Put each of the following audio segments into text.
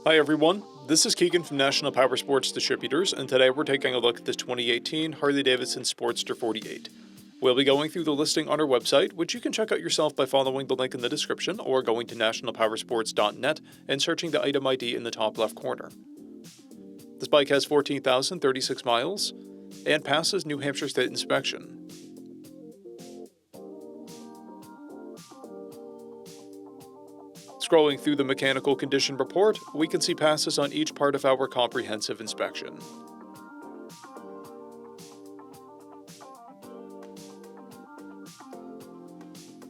Hi everyone, this is Keegan from National Powersports Distributors, and today we're taking a look at this 2018 Harley-Davidson Sportster 48. We'll be going through the listing on our website, which you can check out yourself by following the link in the description or going to nationalpowersports.net and searching the item ID in the top left corner. This bike has 14,036 miles and passes New Hampshire State inspection. Scrolling through the mechanical condition report, we can see passes on each part of our comprehensive inspection.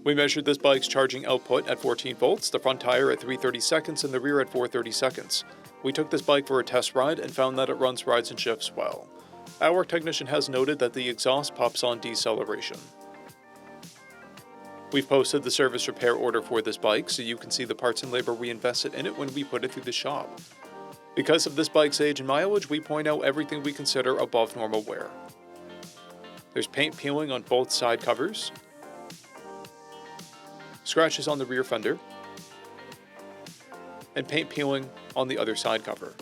We measured this bike's charging output at 14 volts, the front tire at 330 seconds, and the rear at 430 seconds. We took this bike for a test ride and found that it runs rides and shifts well. Our technician has noted that the exhaust pops on deceleration. We've posted the service repair order for this bike so you can see the parts and labor we invested in it when we put it through the shop. Because of this bike's age and mileage, we point out everything we consider above normal wear. There's paint peeling on both side covers, scratches on the rear fender, and paint peeling on the other side cover.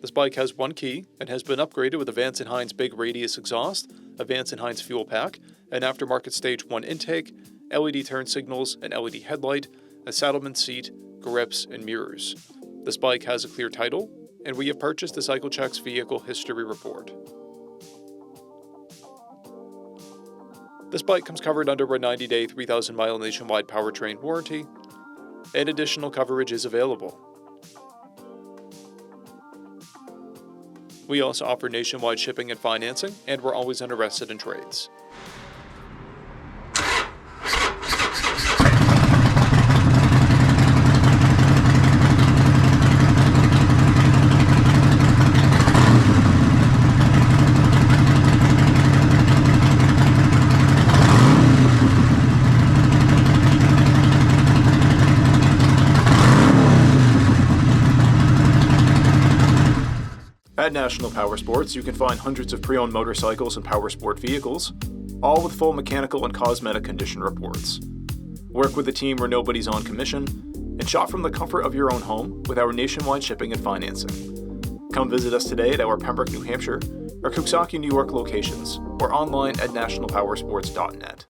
This bike has one key and has been upgraded with a Vance & Hines big radius exhaust, a Vance & Hines fuel pack, an aftermarket Stage 1 intake, LED turn signals, an LED headlight, a saddleman seat, grips, and mirrors. This bike has a clear title, and we have purchased the CycleCheck's vehicle history report. This bike comes covered under a 90-day, 3,000-mile nationwide powertrain warranty, and additional coverage is available. We also offer nationwide shipping and financing, and we're always interested in trades. At National Powersports, you can find hundreds of pre-owned motorcycles and powersport vehicles, all with full mechanical and cosmetic condition reports. Work with a team where nobody's on commission, and shop from the comfort of your own home with our nationwide shipping and financing. Come visit us today at our Pembroke, New Hampshire, or Coxsackie, New York locations, or online at nationalpowersports.net.